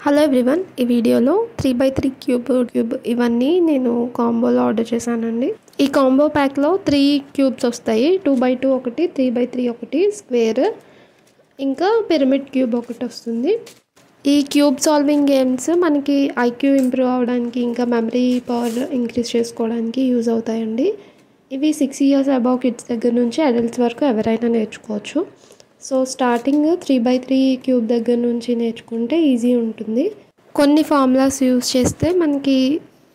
Hello everyone, ఈ వీడియోలో 3x3 cube ఇవన్నీ నేను కాంబోలో ఆర్డర్ చేశానండి. ఈ కాంబో ప్యాక్లో 3 క్యూబ్స్ వస్తాయి. 2x2 ఒకటి, 3x3 ఒకటి స్క్వేర్, ఇంకా పిరమిడ్ క్యూబ్ ఒకటి వస్తుంది. ఈ క్యూబ్ సాల్వింగ్ గేమ్స్ మనకి ఐక్యూ ఇంప్రూవ్ అవ్వడానికి, ఇంకా మెమరీ పవర్ ఇంక్రీజ్ చేసుకోవడానికి యూజ్ అవుతాయండి. ఇవి 6 years అబౌవ్ కిడ్స్ దగ్గర నుంచి అడల్ట్స్ వరకు ఎవరైనా నేర్చుకోవచ్చు. సో స్టార్టింగ్ 3x3 క్యూబ్ దగ్గర నుంచి నేర్చుకుంటే ఈజీ ఉంటుంది. కొన్ని ఫార్ములాస్ యూజ్ చేస్తే మనకి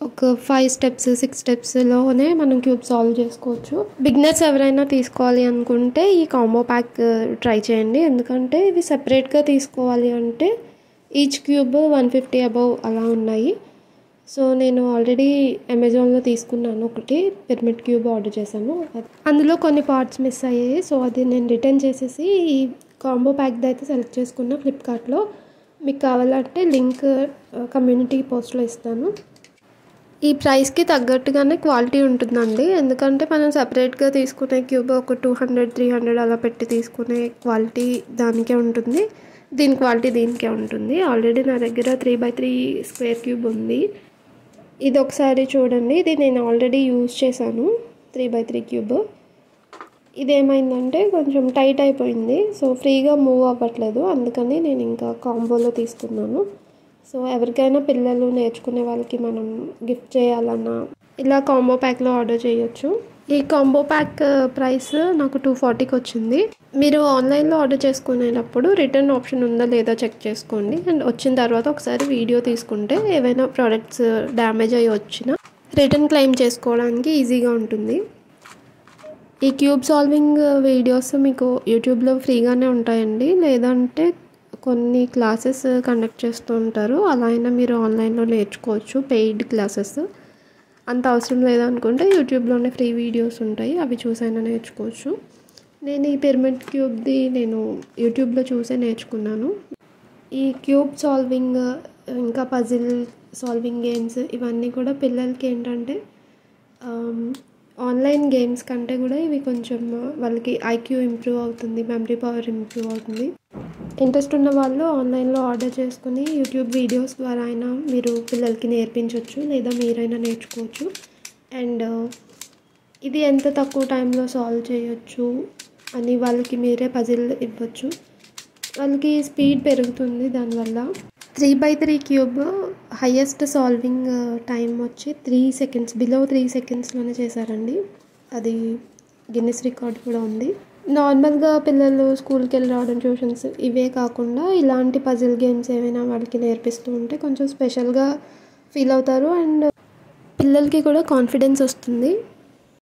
ఒక 5 steps 6 stepsలోనే మనం క్యూబ్ సాల్వ్ చేసుకోవచ్చు. బిగినర్స్ ఎవరైనా తీసుకోవాలి అనుకుంటే ఈ కాంబో ప్యాక్ ట్రై చేయండి. ఎందుకంటే ఇవి సెపరేట్గా తీసుకోవాలి అంటే ఈచ్ క్యూబ్ 150 అబౌవ్ అలా ఉన్నాయి. సో నేను ఆల్రెడీ అమెజాన్లో తీసుకున్నాను, ఒకటి పిరమిడ్ క్యూబ్ ఆర్డర్ చేశాను. అందులో కొన్ని పార్ట్స్ మిస్ అయ్యాయి. సో అది నేను రిటర్న్ చేసేసి ఈ కాంబో ప్యాక్ది అయితే సెలెక్ట్ చేసుకున్న ఫ్లిప్కార్ట్లో. మీకు కావాలంటే లింక్ కమ్యూనిటీ పోస్ట్లో ఇస్తాను. ఈ ప్రైస్కి తగ్గట్టుగానే క్వాలిటీ ఉంటుందండి. ఎందుకంటే మనం సపరేట్గా తీసుకునే క్యూబ్ ఒక 200-300 అలా పెట్టి తీసుకునే క్వాలిటీ దానికే ఉంటుంది, దీని క్వాలిటీ దీనికే ఉంటుంది. ఆల్రెడీ నా దగ్గర 3x3 స్క్వేర్ క్యూబ్ ఉంది. ఇది ఒకసారి చూడండి. ఇది నేను ఆల్రెడీ యూజ్ చేశాను 3x3 క్యూబ్. ఇదేమైందంటే కొంచెం టైట్ అయిపోయింది. సో ఫ్రీగా మూవ్ అవ్వట్లేదు, అందుకని నేను ఇంకా కాంబోలో తీసుకున్నాను. సో ఎవరికైనా పిల్లలు నేర్చుకునే వాళ్ళకి మనం గిఫ్ట్ చేయాలన్నా ఇలా కాంబో ప్యాక్లో ఆర్డర్ చేయొచ్చు. ఈ కాంబో ప్యాక్ ప్రైస్ నాకు 240కి వచ్చింది. మీరు ఆన్లైన్లో ఆర్డర్ చేసుకునేటప్పుడు రిటర్న్ ఆప్షన్ ఉందా లేదా చెక్ చేసుకోండి. అండ్ వచ్చిన తర్వాత ఒకసారి వీడియో తీసుకుంటే ఏవైనా ప్రోడక్ట్స్ డ్యామేజ్ అయ్యి వచ్చినా రిటర్న్ క్లెయిమ్ చేసుకోవడానికి ఈజీగా ఉంటుంది. ఈ క్యూబ్ సాల్వింగ్ వీడియోస్ మీకు యూట్యూబ్లో ఫ్రీగానే ఉంటాయండి, లేదంటే కొన్ని క్లాసెస్ కండక్ట్ చేస్తూ ఉంటారు. అలా అయినా మీరు ఆన్లైన్లో నేర్చుకోవచ్చు, పెయిడ్ క్లాసెస్. అంత అవసరం లేదనుకుంటే యూట్యూబ్లోనే ఫ్రీ వీడియోస్ ఉంటాయి, అవి చూసైనా నేర్చుకోవచ్చు. నేను ఈ పిరమిడ్ క్యూబ్ది నేను యూట్యూబ్లో చూసే నేర్చుకున్నాను. ఈ క్యూబ్ సాల్వింగ్ ఇంకా పజిల్ సాల్వింగ్ గేమ్స్ ఇవన్నీ కూడా పిల్లలకి ఏంటంటే ఆన్లైన్ గేమ్స్ కంటే కూడా ఇవి కొంచెం వాళ్ళకి ఐక్యూ ఇంప్రూవ్ అవుతుంది, మెమరీ పవర్ ఇంప్రూవ్ అవుతుంది. ఇంట్రెస్ట్ ఉన్న వాళ్ళు ఆన్లైన్లో ఆర్డర్ చేసుకుని యూట్యూబ్ వీడియోస్ ద్వారా అయినా మీరు పిల్లలకి నేర్పించవచ్చు, లేదా మీరైనా నేర్చుకోవచ్చు. అండ్ ఇది ఎంత తక్కువ టైంలో సాల్వ్ చేయొచ్చు అని వాళ్ళకి మీరే పజిల్ ఇవ్వచ్చు, వాళ్ళకి స్పీడ్ పెరుగుతుంది దానివల్ల. 3x3 cube highest solving time వచ్చి 3 seconds, బిలో 3 secondsలోనే చేశారండి. అది గిన్నిస్ రికార్డ్ కూడా ఉంది. నార్మల్గా పిల్లలు స్కూల్కి వెళ్ళి రావడం, ట్యూషన్స్ ఇవే కాకుండా ఇలాంటి పజిల్ గేమ్స్ ఏమైనా వాళ్ళకి నేర్పిస్తూ ఉంటే కొంచెం స్పెషల్గా ఫీల్ అవుతారు. అండ్ పిల్లలకి కూడా కాన్ఫిడెన్స్ వస్తుంది.